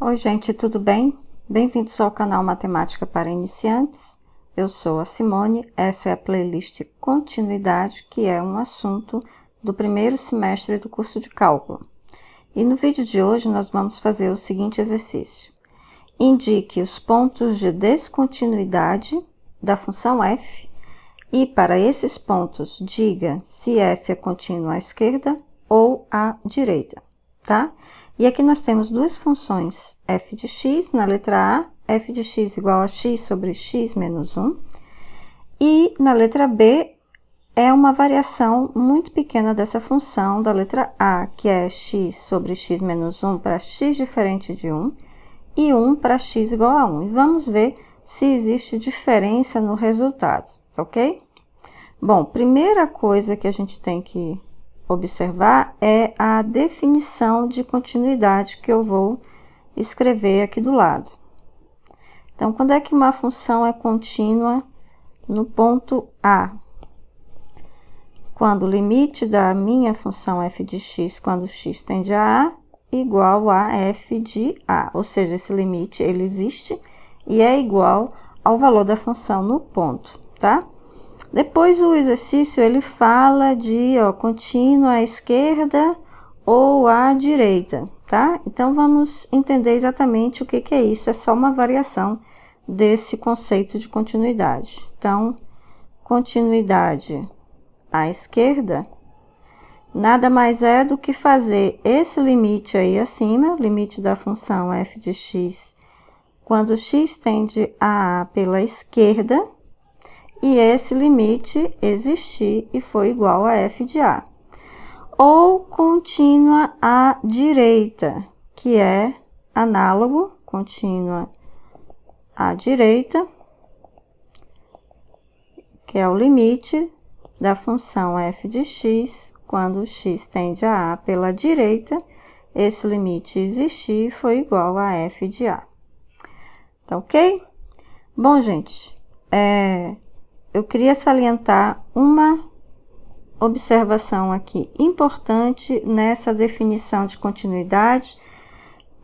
Oi, gente, tudo bem? Bem-vindos ao canal Matemática para Iniciantes. Eu sou a Simone, essa é a playlist Continuidade, que é um assunto do primeiro semestre do curso de Cálculo. E no vídeo de hoje nós vamos fazer o seguinte exercício. Indique os pontos de descontinuidade da função f e para esses pontos diga se f é contínuo à esquerda ou à direita, tá? E aqui nós temos duas funções, f de x na letra A, f de x igual a x sobre x menos 1. E na letra B é uma variação muito pequena dessa função da letra A, que é x sobre x menos 1 para x diferente de 1 e 1 para x igual a 1. E vamos ver se existe diferença no resultado, ok? Bom, primeira coisa que a gente tem que observar é a definição de continuidade que eu vou escrever aqui do lado. Então, quando é que uma função é contínua no ponto A? Quando o limite da minha função f de x, quando x tende a A, igual a f de A. Ou seja, esse limite, ele existe e é igual ao valor da função no ponto, tá? Depois o exercício ele fala de contínuo à esquerda ou à direita, tá? Então vamos entender exatamente o que é isso, é só uma variação desse conceito de continuidade. Então, continuidade à esquerda nada mais é do que fazer esse limite aí acima, limite da função f de x, quando x tende a A pela esquerda, e esse limite existir e foi igual a f de A. Ou contínua à direita, que é análogo, contínua à direita, que é o limite da função f de x, quando x tende a A pela direita, esse limite existir e foi igual a f de A. Tá ok? Bom, gente, eu queria salientar uma observação aqui importante nessa definição de continuidade,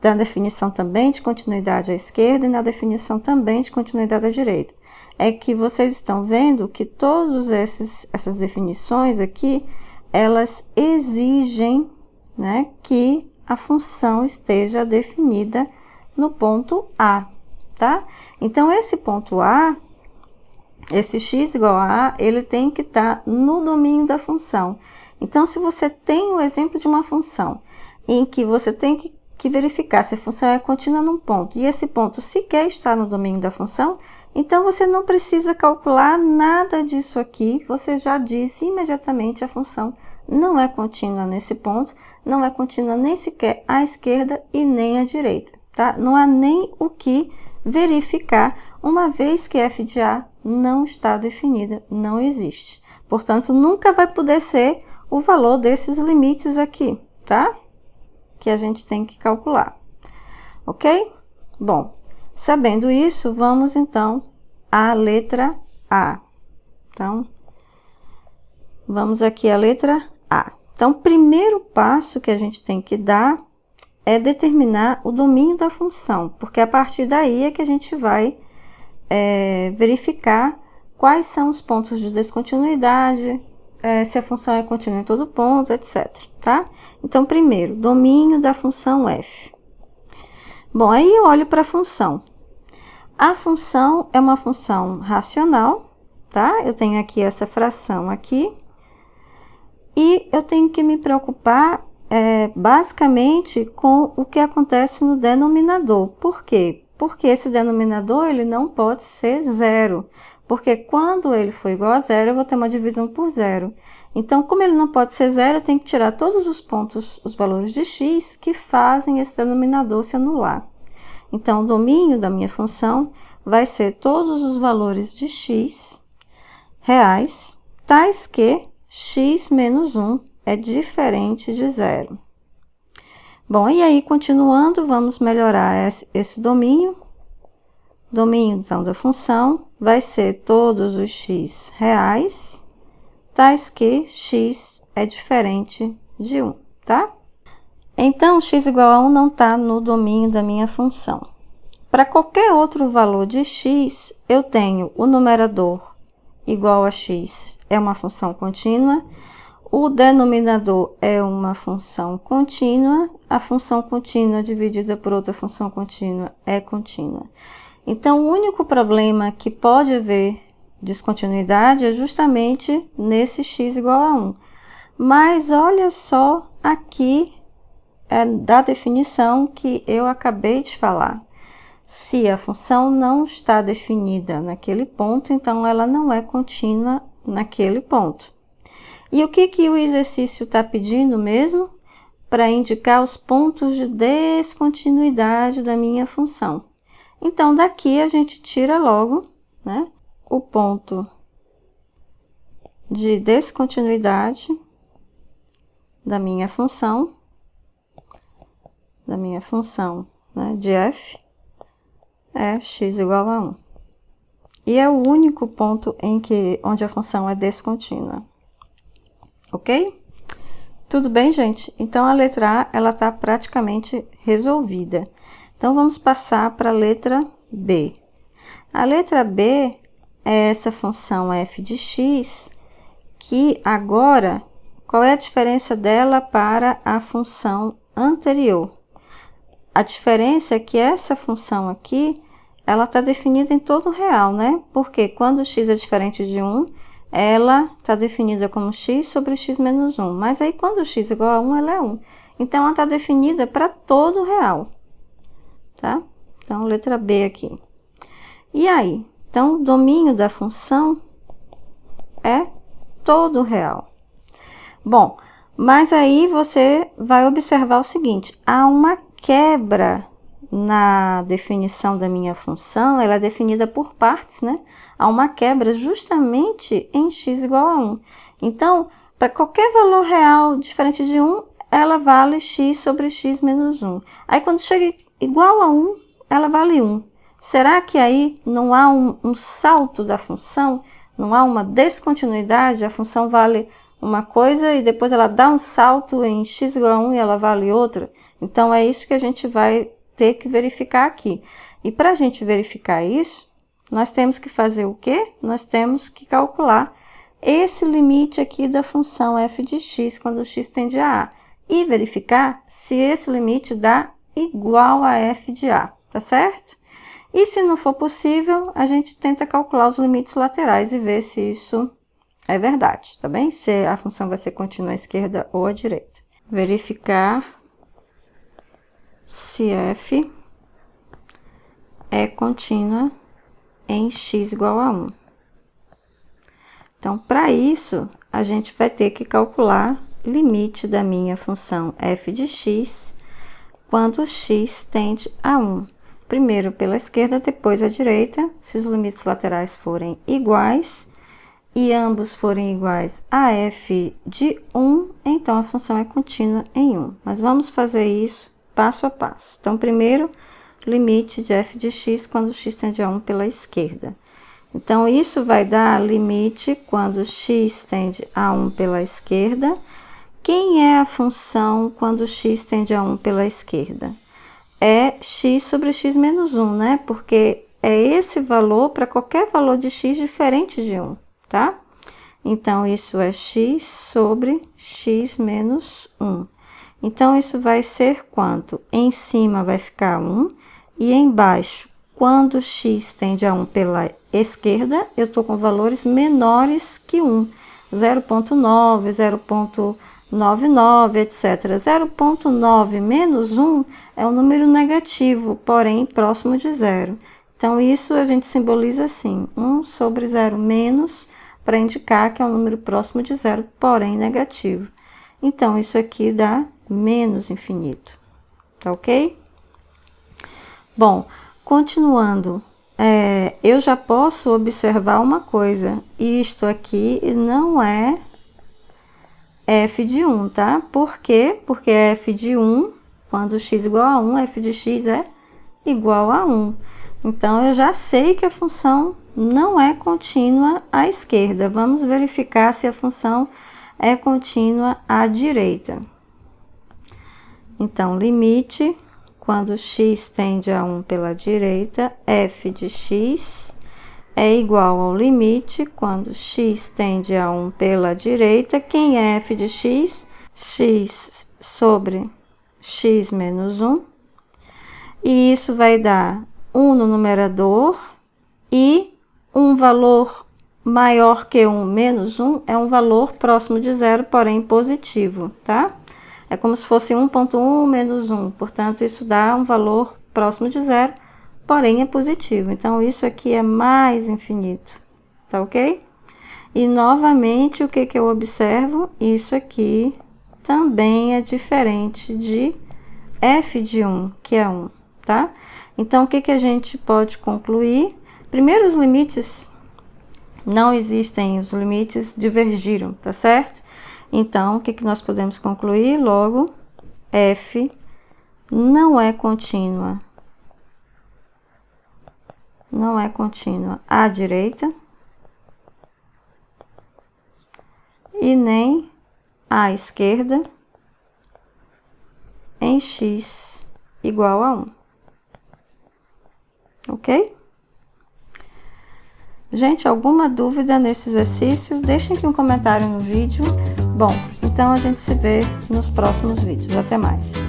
da definição também de continuidade à esquerda e na definição também de continuidade à direita. É que vocês estão vendo que todas essas definições aqui, elas exigem, né, que a função esteja definida no ponto A, tá? Então, esse ponto A, esse x igual a A, ele tem que estar no domínio da função. Então, se você tem o exemplo de uma função em que você tem que verificar se a função é contínua num ponto, e esse ponto sequer está no domínio da função, então você não precisa calcular nada disso aqui, você já diz imediatamente a função não é contínua nesse ponto, não é contínua nem sequer à esquerda e nem à direita, tá? Não há nem o que verificar, uma vez que f de A não está definida, não existe. Portanto, nunca vai poder ser o valor desses limites aqui, tá? Que a gente tem que calcular, ok? Bom, sabendo isso, vamos então à letra A. Então, vamos aqui à letra A. Então, o primeiro passo que a gente tem que dar é determinar o domínio da função, porque a partir daí é que a gente vai verificar quais são os pontos de descontinuidade, se a função é contínua em todo ponto, etc, tá? Então, primeiro, domínio da função f. Bom, aí eu olho para a função. A função é uma função racional, tá? Eu tenho aqui essa fração aqui, e eu tenho que me preocupar basicamente com o que acontece no denominador. Por quê? Porque esse denominador ele não pode ser zero, porque quando ele for igual a zero, eu vou ter uma divisão por zero. Então, como ele não pode ser zero, eu tenho que tirar todos os pontos, os valores de x, que fazem esse denominador se anular. Então, o domínio da minha função vai ser todos os valores de x reais, tais que x menos 1 é diferente de zero. Bom, e aí, continuando, vamos melhorar esse domínio. Domínio, então, da função vai ser todos os x reais, tais que x é diferente de 1, tá? Então, x igual a 1 não está no domínio da minha função. Para qualquer outro valor de x, eu tenho o numerador igual a x, é uma função contínua. O denominador é uma função contínua. A função contínua dividida por outra função contínua é contínua. Então, o único problema que pode haver descontinuidade é justamente nesse x igual a 1. Mas olha só aqui da definição que eu acabei de falar. Se a função não está definida naquele ponto, então ela não é contínua naquele ponto. E o que o exercício está pedindo mesmo? Para indicar os pontos de descontinuidade da minha função. Então, daqui a gente tira logo, né, o ponto de descontinuidade da minha função, né, de f, é x igual a 1. E é o único ponto onde a função é descontínua. Ok? Tudo bem, gente? Então, a letra A, ela está praticamente resolvida. Então, vamos passar para a letra B. A letra B é essa função f de x, que agora, qual é a diferença dela para a função anterior? A diferença é que essa função aqui, ela está definida em todo real, né? Porque quando x é diferente de 1, ela está definida como x sobre x menos 1. Mas aí, quando x é igual a 1, ela é 1. Então, ela está definida para todo real. Tá? Então, letra B aqui. E aí? Então, o domínio da função é todo real. Bom, mas aí você vai observar o seguinte. Há uma quebra na definição da minha função, ela é definida por partes, né? Há uma quebra justamente em x igual a 1. Então, para qualquer valor real diferente de 1, ela vale x sobre x menos 1. Aí, quando chega igual a 1, ela vale 1. Será que aí não há um salto da função? Não há uma descontinuidade? A função vale uma coisa e depois ela dá um salto em x igual a 1 e ela vale outra? Então, é isso que a gente vai ter que verificar aqui. E para a gente verificar isso, nós temos que fazer o quê? Nós temos que calcular esse limite aqui da função f de x quando x tende a a. E verificar se esse limite dá igual a f de a, tá certo? E se não for possível, a gente tenta calcular os limites laterais e ver se isso é verdade, tá bem? Se a função vai ser contínua à esquerda ou à direita. Verificar se f é contínua em x igual a 1. Então, para isso, a gente vai ter que calcular o limite da minha função f de x quando x tende a 1. Primeiro pela esquerda, depois à direita. Se os limites laterais forem iguais e ambos forem iguais a f de 1, então a função é contínua em 1. Mas vamos fazer isso passo a passo. Então, primeiro, limite de f de x quando x tende a 1 pela esquerda. Então, isso vai dar limite quando x tende a 1 pela esquerda. Quem é a função quando x tende a 1 pela esquerda? É x sobre x menos 1, né? Porque é esse valor para qualquer valor de x diferente de 1, tá? Então, isso é x sobre x menos 1. Então, isso vai ser quanto? Em cima vai ficar 1 e embaixo, quando x tende a 1 pela esquerda, eu estou com valores menores que 1. 0,9, 0,99, etc. 0,9 menos 1 é um número negativo, porém próximo de zero. Então, isso a gente simboliza assim, 1 sobre 0 menos, para indicar que é um número próximo de zero, porém negativo. Então, isso aqui dá menos infinito, tá ok? Bom, continuando, eu já posso observar uma coisa, isto aqui não é f de 1, tá? Por quê? Porque é f de 1, quando x igual a 1, f de x é igual a 1. Então, eu já sei que a função não é contínua à esquerda. Vamos verificar se a função é contínua à direita. Então, limite, quando x tende a 1 pela direita, f de x é igual ao limite, quando x tende a 1 pela direita. Quem é f de x? X sobre x menos 1. E isso vai dar 1 no numerador e um valor maior que 1 menos 1 é um valor próximo de zero, porém positivo, tá? É como se fosse 1.1 menos 1, portanto, isso dá um valor próximo de zero, porém é positivo. Então, isso aqui é mais infinito, tá ok? E, novamente, o que eu observo? Isso aqui também é diferente de f de 1, que é 1, tá? Então, o que a gente pode concluir? Primeiro, os limites não existem, os limites divergiram, tá certo? Então, o que nós podemos concluir? Logo, f não é contínua. Não é contínua à direita e nem à esquerda em x igual a 1. Ok? Gente, alguma dúvida nesse exercício? Deixem aqui um comentário no vídeo. Bom, então a gente se vê nos próximos vídeos. Até mais!